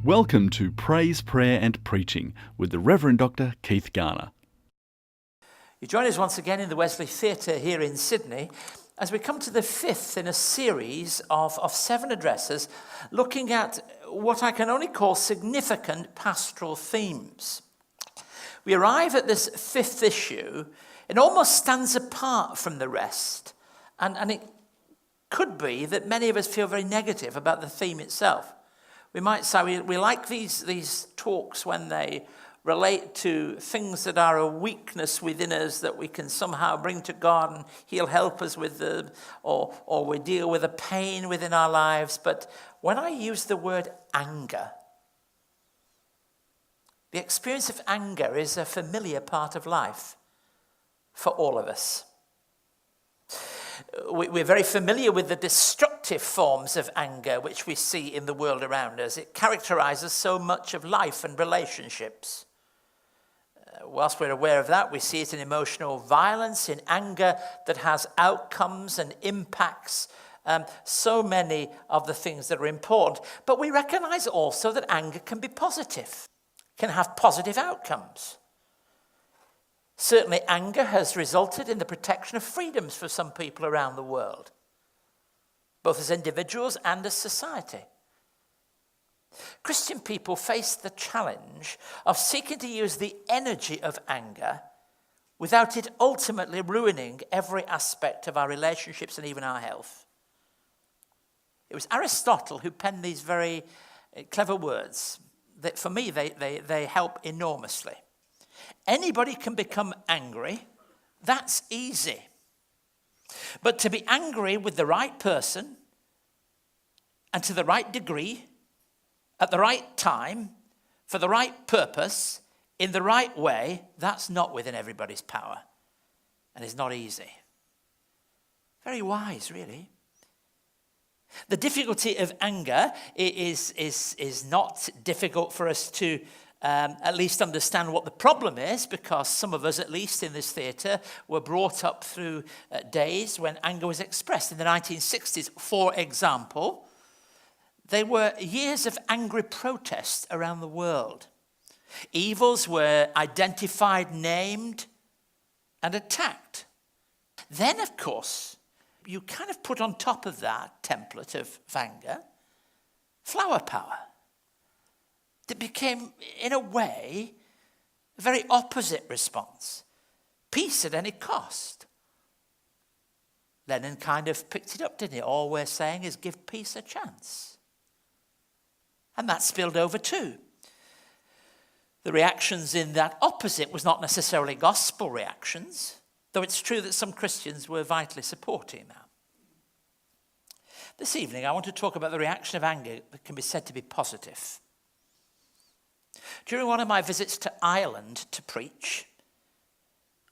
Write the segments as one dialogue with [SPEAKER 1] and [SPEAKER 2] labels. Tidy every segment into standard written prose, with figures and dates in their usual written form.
[SPEAKER 1] Welcome to Praise, Prayer and Preaching with the Rev Dr Keith Garner.
[SPEAKER 2] You join us once again in the Wesley Theatre here in Sydney as we come to the fifth in a series of 7 addresses looking at what I can only call significant pastoral themes. We arrive at this 5th issue. It almost stands apart from the rest, and it could be that many of us feel very negative about the theme itself. We might say we like these talks when they relate to things that are a weakness within us that we can somehow bring to God and He'll help us with or we deal with a pain within our lives. But when I use the word anger, the experience of anger is a familiar part of life for all of us. We're very familiar with the destructive forms of anger which we see in the world around us. It characterizes so much of life and relationships. Whilst we're aware of that, we see it in emotional violence, in anger that has outcomes and impacts so many of the things that are important. But we recognize also that anger can be positive, can have positive outcomes. Certainly, anger has resulted in the protection of freedoms for some people around the world, both as individuals and as society. Christian people face the challenge of seeking to use the energy of anger without it ultimately ruining every aspect of our relationships and even our health. It was Aristotle who penned these very clever words that, for me, they help enormously. Anybody can become angry. That's easy. But to be angry with the right person and to the right degree, at the right time, for the right purpose, in the right way, that's not within everybody's power and is not easy. Very wise, really. The difficulty of anger is not difficult for us to at least understand what the problem is, because some of us, at least in this theatre, were brought up through days when anger was expressed. In the 1960s, for example, there were years of angry protest around the world. Evils were identified, named, and attacked. Then, of course, you kind of put on top of that template of anger flower power. It became, in a way, a very opposite response. Peace at any cost. Lenin kind of picked it up, didn't he? All we're saying is give peace a chance. And that spilled over too. The reactions in that opposite was not necessarily gospel reactions, though it's true that some Christians were vitally supporting that. This evening, I want to talk about the reaction of anger that can be said to be positive. During one of my visits to Ireland to preach,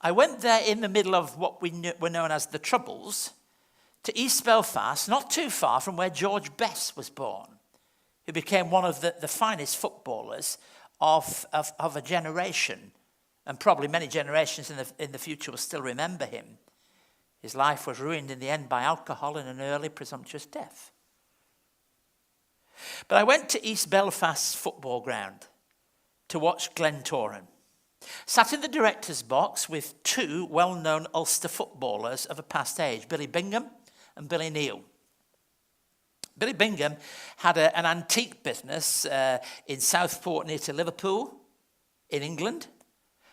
[SPEAKER 2] I went there in the middle of what were known as the Troubles, to East Belfast, not too far from where George Best was born, who became one of the finest footballers of a generation, and probably many generations in the future will still remember him. His life was ruined in the end by alcohol and an early presumptuous death. But I went to East Belfast's football ground to watch Glentoran. Sat in the director's box with 2 well-known Ulster footballers of a past age, Billy Bingham and Billy Neal. Billy Bingham had an antique business in Southport near to Liverpool in England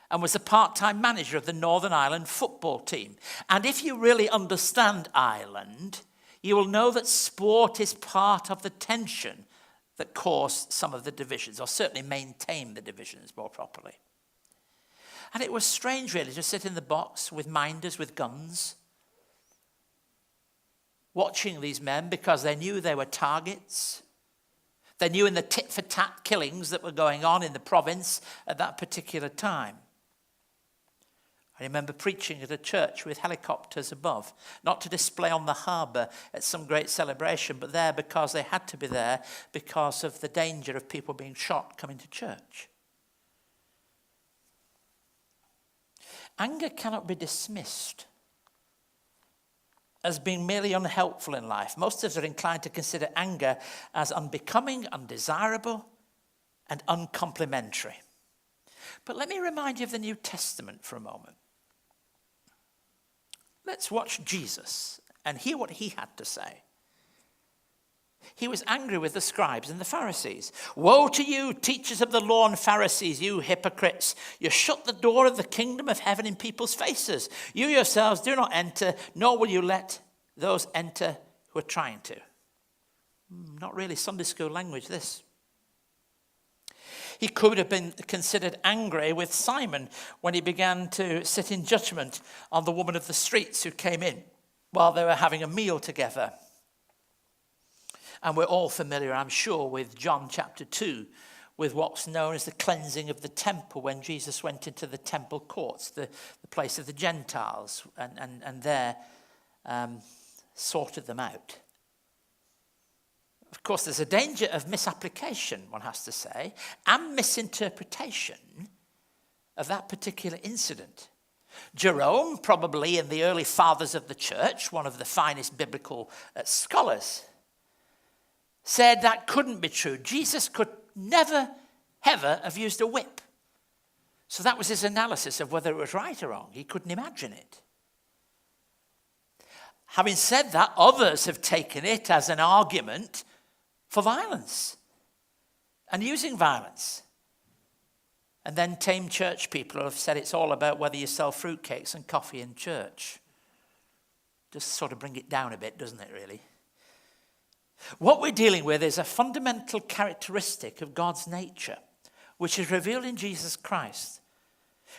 [SPEAKER 2] and was a part-time manager of the Northern Ireland football team. And if you really understand Ireland, you will know that sport is part of the tension that caused some of the divisions, or certainly maintained the divisions more properly. And it was strange, really, to sit in the box with minders with guns, watching these men because they knew they were targets. They knew in the tit-for-tat killings that were going on in the province at that particular time. I remember preaching at a church with helicopters above, not to display on the harbour at some great celebration, but there because they had to be there because of the danger of people being shot coming to church. Anger cannot be dismissed as being merely unhelpful in life. Most of us are inclined to consider anger as unbecoming, undesirable, and uncomplimentary. But let me remind you of the New Testament for a moment. Let's watch Jesus and hear what he had to say. He was angry with the scribes and the Pharisees. "Woe to you, teachers of the law and Pharisees, you hypocrites! You shut the door of the kingdom of heaven in people's faces. You yourselves do not enter, nor will you let those enter who are trying to." Not really Sunday school language, this. He could have been considered angry with Simon when he began to sit in judgment on the woman of the streets who came in while they were having a meal together. And we're all familiar, I'm sure, with John chapter 2, with what's known as the cleansing of the temple when Jesus went into the temple courts, the place of the Gentiles, and there sorted them out. Of course, there's a danger of misapplication, one has to say, and misinterpretation of that particular incident. Jerome, probably in the early fathers of the church, one of the finest biblical scholars, said that couldn't be true. Jesus could never, ever have used a whip. So that was his analysis of whether it was right or wrong. He couldn't imagine it. Having said that, others have taken it as an argument for violence and using violence. And then tame church people have said it's all about whether you sell fruitcakes and coffee in church. Just sort of bring it down a bit, doesn't it, really? What we're dealing with is a fundamental characteristic of God's nature, which is revealed in Jesus Christ,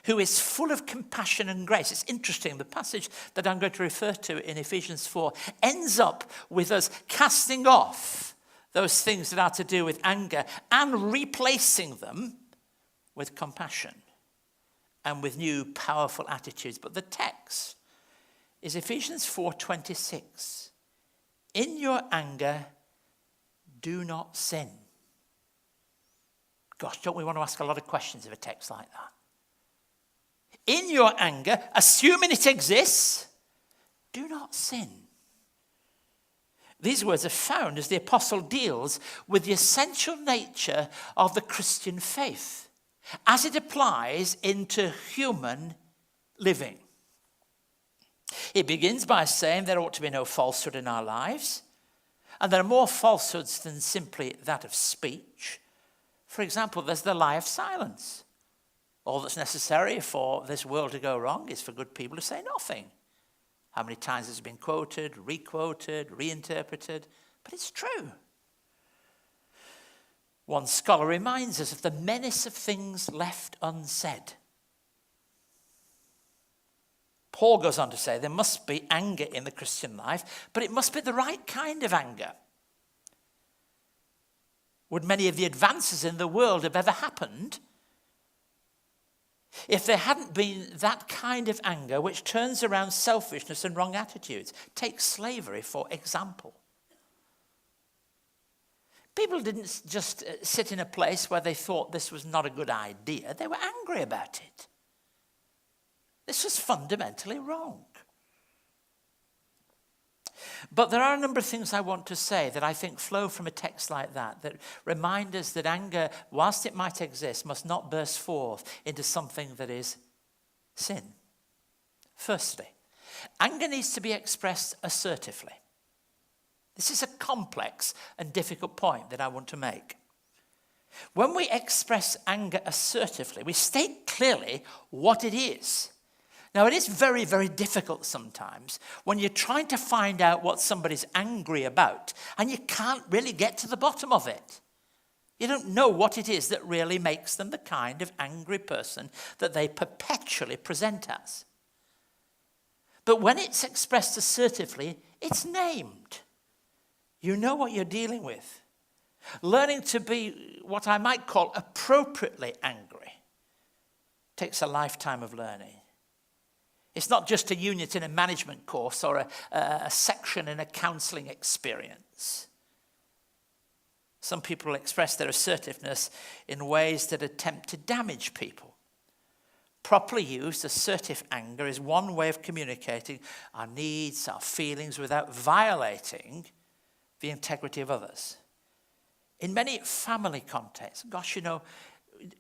[SPEAKER 2] who is full of compassion and grace. It's interesting, the passage that I'm going to refer to in Ephesians 4 ends up with us casting off those things that are to do with anger and replacing them with compassion and with new powerful attitudes. But the text is Ephesians 4:26. "In your anger, do not sin." Gosh, don't we want to ask a lot of questions of a text like that? In your anger, assuming it exists, do not sin. These words are found as the apostle deals with the essential nature of the Christian faith as it applies into human living. He begins by saying there ought to be no falsehood in our lives, and there are more falsehoods than simply that of speech. For example, there's the lie of silence. All that's necessary for this world to go wrong is for good people to say nothing. How many times has it been quoted, reinterpreted? But it's true. One scholar reminds us of the menace of things left unsaid. Paul goes on to say there must be anger in the Christian life, but it must be the right kind of anger. Would many of the advances in the world have ever happened if there hadn't been that kind of anger which turns around selfishness and wrong attitudes? Take slavery, for example. People didn't just sit in a place where they thought this was not a good idea. They were angry about it. This was fundamentally wrong. But there are a number of things I want to say that I think flow from a text like that remind us that anger, whilst it might exist, must not burst forth into something that is sin. Firstly, anger needs to be expressed assertively. This is a complex and difficult point that I want to make. When we express anger assertively, we state clearly what it is. Now, it is very, very difficult sometimes when you're trying to find out what somebody's angry about and you can't really get to the bottom of it. You don't know what it is that really makes them the kind of angry person that they perpetually present as. But when it's expressed assertively, it's named. You know what you're dealing with. Learning to be what I might call appropriately angry takes a lifetime of learning. It's not just a unit in a management course or a section in a counseling experience. Some people express their assertiveness in ways that attempt to damage people. Properly used, assertive anger is one way of communicating our needs, our feelings, without violating the integrity of others. In many family contexts, gosh,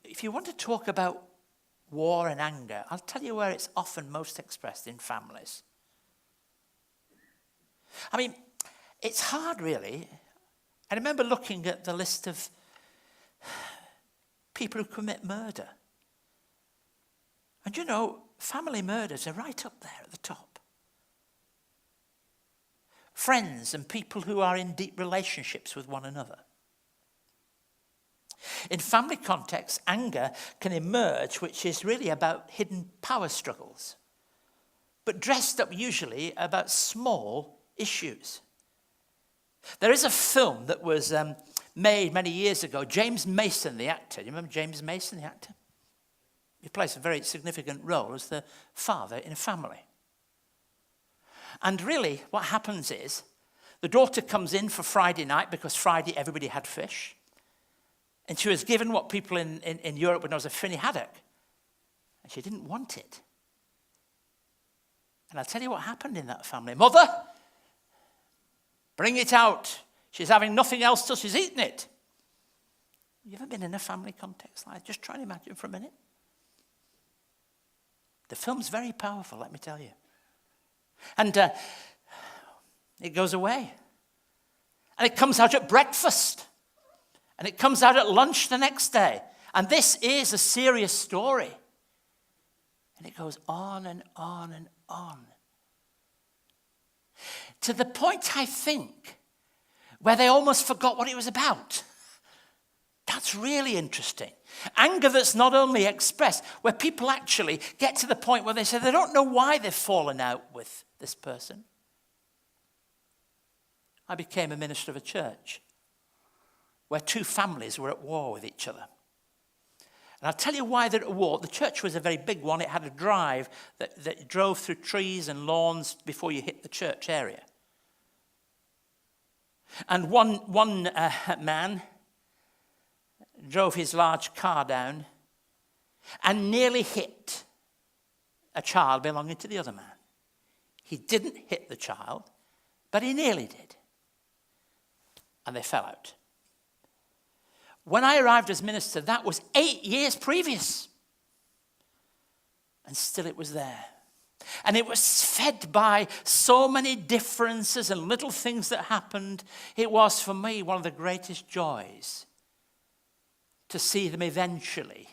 [SPEAKER 2] if you want to talk about war and anger, I'll tell you where it's often most expressed: in families. I mean, it's hard, really. I remember looking at the list of people who commit murder. And family murders are right up there at the top. Friends and people who are in deep relationships with one another. In family contexts, anger can emerge, which is really about hidden power struggles, but dressed up usually about small issues. There is a film that was made many years ago. James Mason, the actor. You remember James Mason, the actor? He plays a very significant role as the father in a family. And really, what happens is, the daughter comes in for Friday night, because Friday everybody had fish. And she was given what people in Europe would know as a finny haddock. And she didn't want it. And I'll tell you what happened in that family. Mother, bring it out. She's having nothing else till she's eaten it. You ever been in a family context like that? Just try and imagine for a minute. The film's very powerful, let me tell you. And it goes away. And it comes out at breakfast. And it comes out at lunch the next day. And this is a serious story. And it goes on and on and on. To the point, I think, where they almost forgot what it was about. That's really interesting. Anger that's not only expressed, where people actually get to the point where they say they don't know why they've fallen out with this person. I became a minister of a church where two families were at war with each other. And I'll tell you why they're at war. The church was a very big one. It had a drive that drove through trees and lawns before you hit the church area. And one man drove his large car down and nearly hit a child belonging to the other man. He didn't hit the child, but he nearly did. And they fell out. When I arrived as minister, that was 8 years previous. And still it was there. And it was fed by so many differences and little things that happened. It was, for me, one of the greatest joys to see them eventually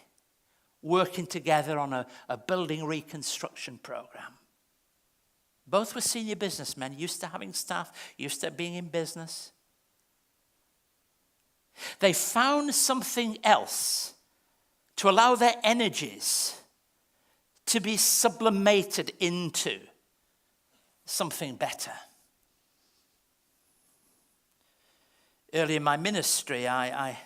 [SPEAKER 2] working together on a building reconstruction program. Both were senior businessmen, used to having staff, used to being in business. They found something else to allow their energies to be sublimated into something better. Early in my ministry, I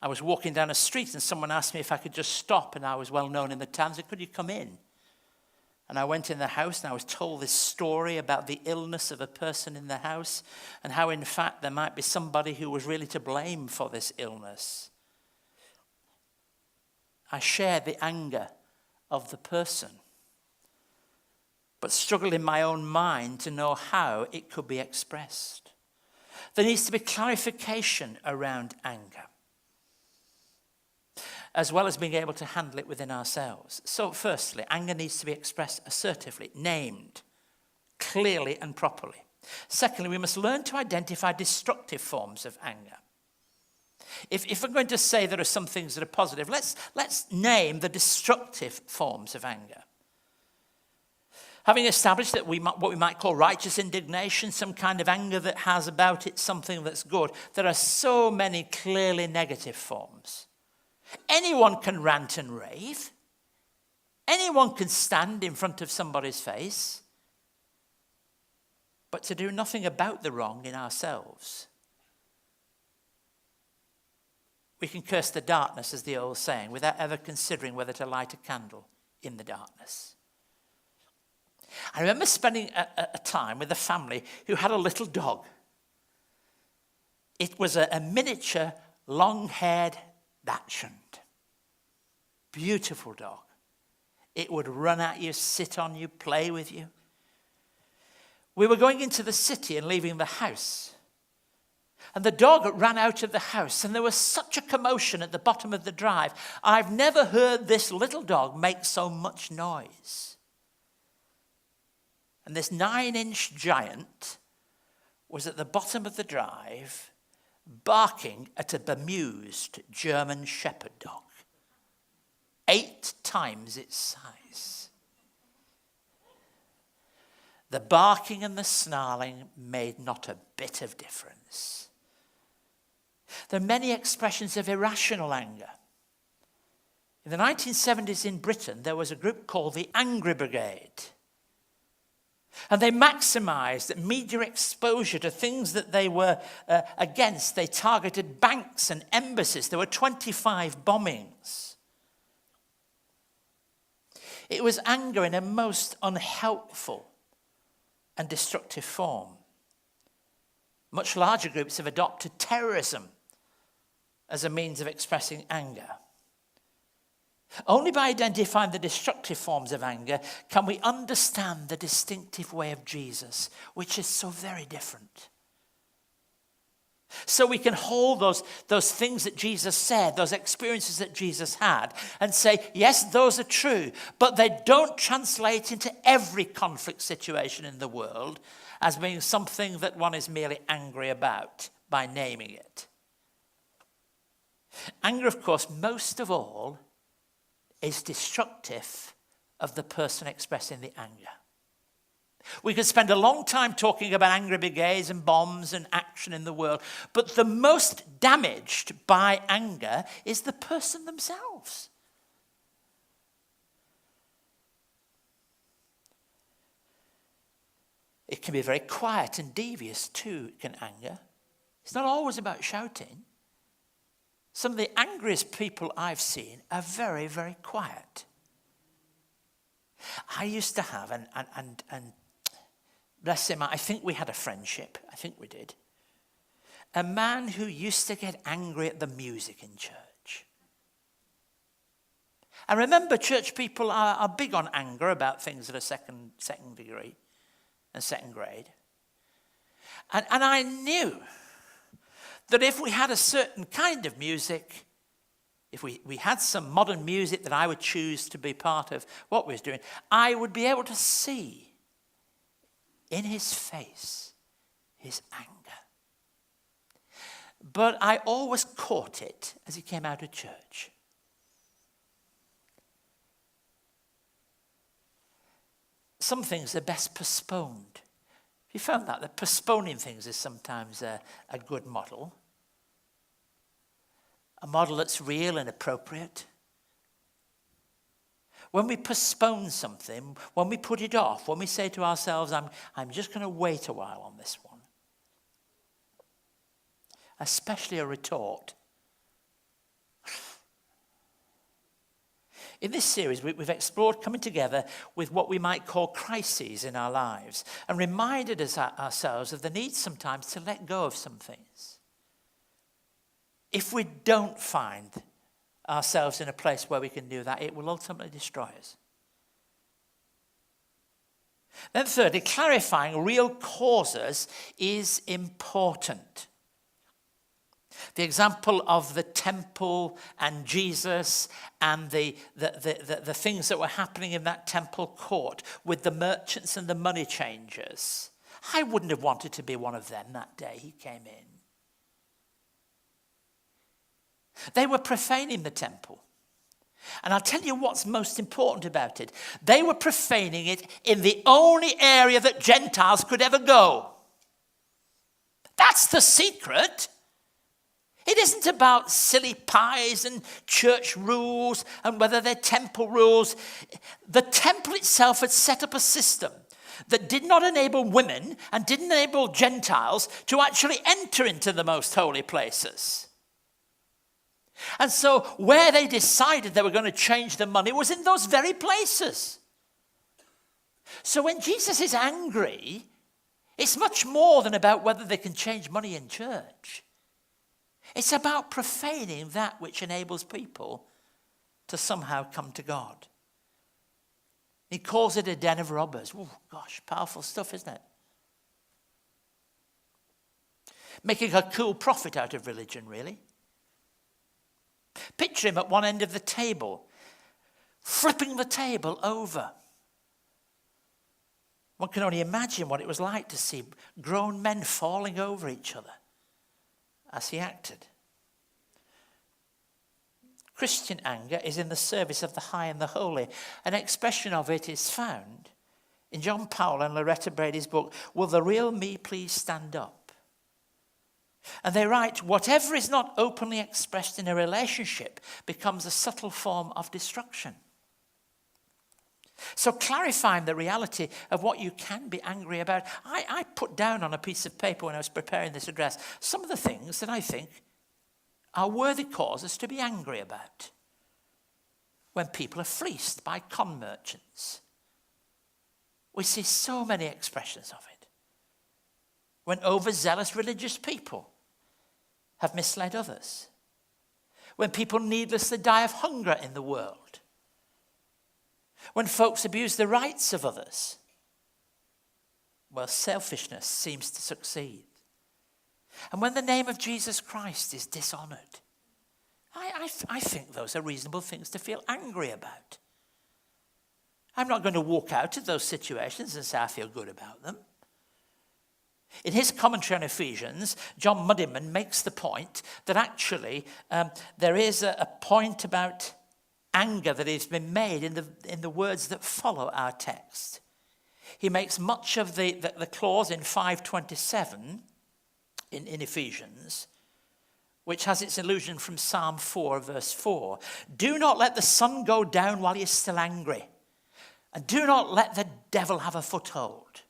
[SPEAKER 2] was walking down a street and someone asked me if I could just stop, and I was well known in the town. They said, "Could you come in?" And I went in the house and I was told this story about the illness of a person in the house and how, in fact, there might be somebody who was really to blame for this illness. I shared the anger of the person, but struggled in my own mind to know how it could be expressed. There needs to be clarification around anger, as well as being able to handle it within ourselves. So firstly, anger needs to be expressed assertively, named, clearly and properly. Secondly, we must learn to identify destructive forms of anger. If we're going to say there are some things that are positive, let's name the destructive forms of anger. Having established that what we might call righteous indignation, some kind of anger that has about it something that's good, there are so many clearly negative forms. Anyone can rant and rave. Anyone can stand in front of somebody's face. But to do nothing about the wrong in ourselves. We can curse the darkness, as the old saying, without ever considering whether to light a candle in the darkness. I remember spending a time with a family who had a little dog. It was a miniature, long-haired Dachshund. Beautiful dog. It would run at you, sit on you, play with you. We were going into the city and leaving the house. And the dog ran out of the house, and there was such a commotion at the bottom of the drive. I've never heard this little dog make so much noise. And this 9-inch giant was at the bottom of the drive, barking at a bemused German Shepherd dog, 8 times its size. The barking and the snarling made not a bit of difference. There are many expressions of irrational anger. In the 1970s in Britain, there was a group called the Angry Brigade. And they maximized media exposure to things that they were against. They targeted banks and embassies. There were 25 bombings. It was anger in a most unhelpful and destructive form. Much larger groups have adopted terrorism as a means of expressing anger. Only by identifying the destructive forms of anger can we understand the distinctive way of Jesus, which is so very different. So we can hold those things that Jesus said, those experiences that Jesus had, and say, yes, those are true, but they don't translate into every conflict situation in the world as being something that one is merely angry about by naming it. Anger, of course, most of all, is destructive of the person expressing the anger. We could spend a long time talking about angry brigades and bombs and action in the world, but the most damaged by anger is the person themselves. It can be very quiet and devious too, can anger. It's not always about shouting. Some of the angriest people I've seen are very, very quiet. I used to have, and bless him, I think we had a friendship. I think we did. A man who used to get angry at the music in church. I remember church people are big on anger about things that are second degree and second grade. And I knew that if we had a certain kind of music, if we had some modern music that I would choose to be part of what we was doing, I would be able to see in his face his anger. But I always caught it as he came out of church. Some things are best postponed. You found that postponing things is sometimes a good model. A model that's real and appropriate. When we postpone something, when we put it off, when we say to ourselves, I'm just going to wait a while on this one. Especially a retort. In this series, we've explored coming together with what we might call crises in our lives and reminded us ourselves of the need sometimes to let go of some things. If we don't find ourselves in a place where we can do that, it will ultimately destroy us. Then thirdly, clarifying real causes is important. The example of the temple and Jesus and the things that were happening in that temple court with the merchants and the money changers. I wouldn't have wanted to be one of them that day he came in. They were profaning the temple. And I'll tell you what's most important about it. They were profaning it in the only area that Gentiles could ever go. That's the secret. It isn't about silly pies and church rules and whether they're temple rules. The temple itself had set up a system that did not enable women and didn't enable Gentiles to actually enter into the most holy places. And so where they decided they were going to change the money was in those very places. So when Jesus is angry, it's much more than about whether they can change money in church. It's about profaning that which enables people to somehow come to God. He calls it a den of robbers. Oh, gosh, powerful stuff, isn't it? making a cool profit out of religion, really. Picture him at one end of the table, flipping the table over. One can only imagine what it was like to see grown men falling over each other as he acted. Christian anger is in the service of the high and the holy. An expression of it is found in John Powell and Loretta Brady's book, Will the Real Me Please Stand Up? And they write, whatever is not openly expressed in a relationship becomes a subtle form of destruction. So clarifying the reality of what you can be angry about, I put down on a piece of paper when I was preparing this address some of the things that I think are worthy causes to be angry about. When people are fleeced by con merchants. We see so many expressions of it. When overzealous religious people have misled others. When people needlessly die of hunger in the world. When folks abuse the rights of others. Well, selfishness seems to succeed. And when the name of Jesus Christ is dishonored. I think those are reasonable things to feel angry about. I'm not going to walk out of those situations and say I feel good about them. In his commentary on Ephesians, John Muddiman makes the point that actually there is a point about anger that has been made in the words that follow our text. He makes much of the clause in 5:27 in Ephesians, which has its allusion from Psalm 4, verse 4. Do not let the sun go down while you're still angry. And do not let the devil have a foothold.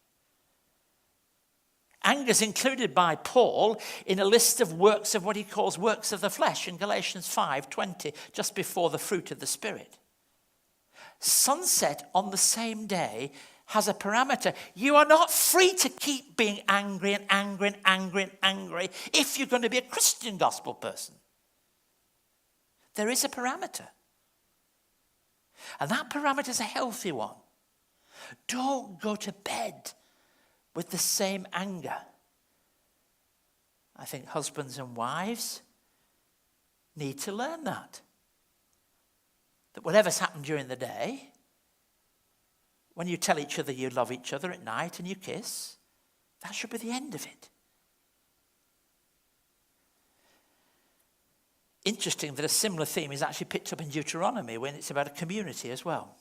[SPEAKER 2] Anger is included by Paul in a list of works of what he calls works of the flesh in Galatians 5:20, just before the fruit of the Spirit. Sunset on the same day has a parameter. You are not free to keep being angry and angry and angry and angry if you're going to be a Christian gospel person. There is a parameter. And that parameter is a healthy one. Don't go to bed with the same anger. I think husbands and wives need to learn that. That whatever's happened during the day, when you tell each other you love each other at night and you kiss, that should be the end of it. Interesting that a similar theme is actually picked up in Deuteronomy when it's about a community as well.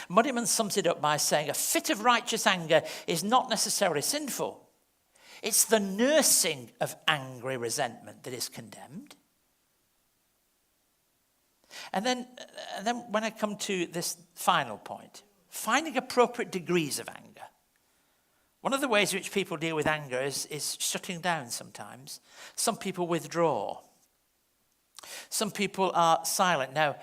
[SPEAKER 2] Muddiman sums it up by saying a fit of righteous anger is not necessarily sinful. It's the nursing of angry resentment that is condemned. And then when I come to this final point, finding appropriate degrees of anger. One of the ways in which people deal with anger is shutting down sometimes. Some people withdraw. Some people are silent. Now,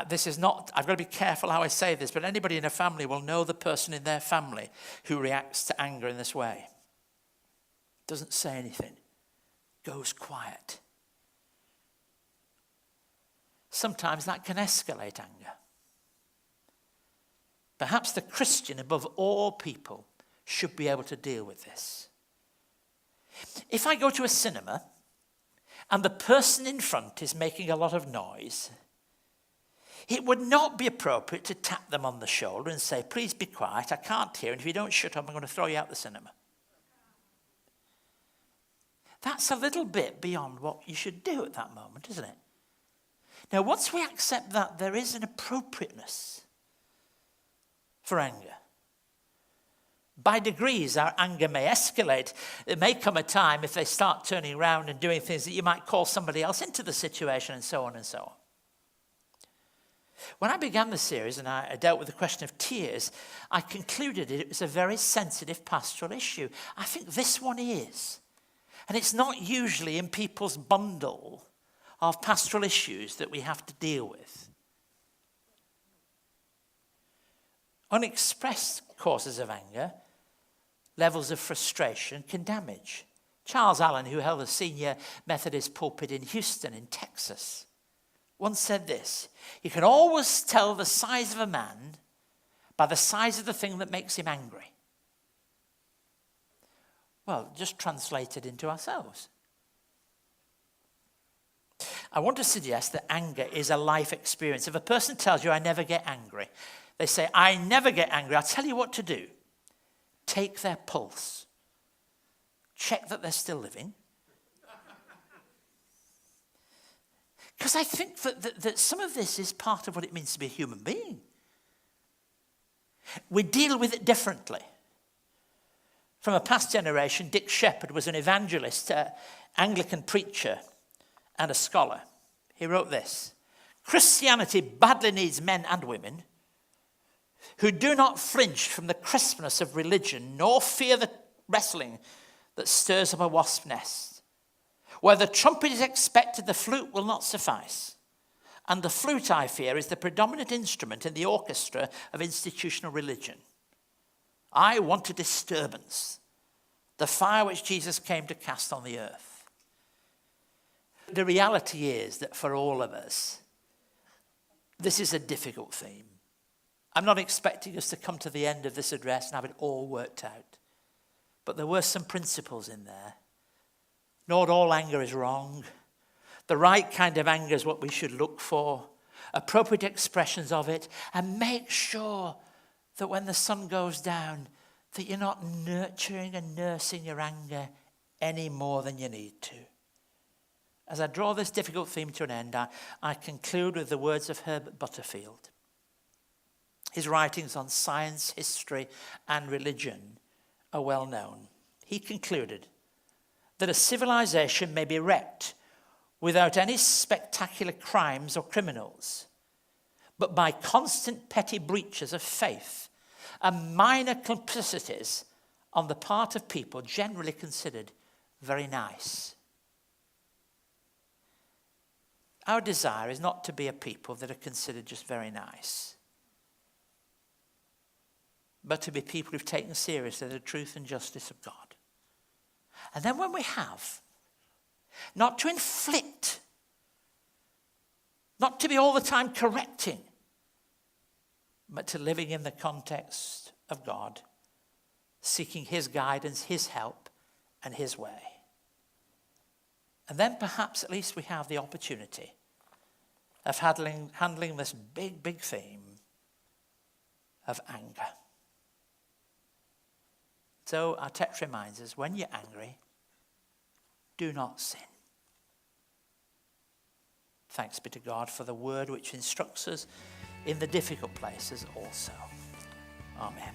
[SPEAKER 2] this is not, I've got to be careful how I say this, but anybody in a family will know the person in their family who reacts to anger in this way. Doesn't say anything. Goes quiet. Sometimes that can escalate anger. Perhaps the Christian, above all people, should be able to deal with this. If I go to a cinema and the person in front is making a lot of noise, it would not be appropriate to tap them on the shoulder and say, please be quiet, I can't hear, and if you don't shut up, I'm going to throw you out the cinema. That's a little bit beyond what you should do at that moment, isn't it? Now, once we accept that, there is an appropriateness for anger. By degrees, our anger may escalate. There may come a time if they start turning around and doing things that you might call somebody else into the situation and so on and so on. When I began the series and I dealt with the question of tears, I concluded it was a very sensitive pastoral issue. I think this one is. And it's not usually in people's bundle of pastoral issues that we have to deal with. Unexpressed causes of anger, levels of frustration can damage. Charles Allen, who held a senior Methodist pulpit in Houston in Texas, once said this: you can always tell the size of a man by the size of the thing that makes him angry. Well, just translated into ourselves. I want to suggest that anger is a life experience. If a person tells you, I never get angry, they say, I never get angry, I'll tell you what to do. Take their pulse. Check that they're still living. Because I think that some of this is part of what it means to be a human being. We deal with it differently. From a past generation, Dick Sheppard was an evangelist, Anglican preacher, and a scholar. He wrote this: Christianity badly needs men and women who do not flinch from the crispness of religion, nor fear the wrestling that stirs up a wasp nest. Where the trumpet is expected, the flute will not suffice. And the flute, I fear, is the predominant instrument in the orchestra of institutional religion. I want a disturbance, the fire which Jesus came to cast on the earth. The reality is that for all of us, this is a difficult theme. I'm not expecting us to come to the end of this address and have it all worked out. But there were some principles in there. Not all anger is wrong. The right kind of anger is what we should look for. Appropriate expressions of it. And make sure that when the sun goes down, that you're not nurturing and nursing your anger any more than you need to. As I draw this difficult theme to an end, I conclude with the words of Herbert Butterfield. His writings on science, history, and religion are well known. He concluded that a civilization may be wrecked without any spectacular crimes or criminals, but by constant petty breaches of faith and minor complicities on the part of people generally considered very nice. Our desire is not to be a people that are considered just very nice, but to be people who've taken seriously the truth and justice of God. And then when we have, not to inflict, not to be all the time correcting, but to living in the context of God, seeking his guidance, his help, and his way. And then perhaps at least we have the opportunity of handling this big, big theme of anger. So our text reminds us, when you're angry, do not sin. Thanks be to God for the word which instructs us in the difficult places also. Amen.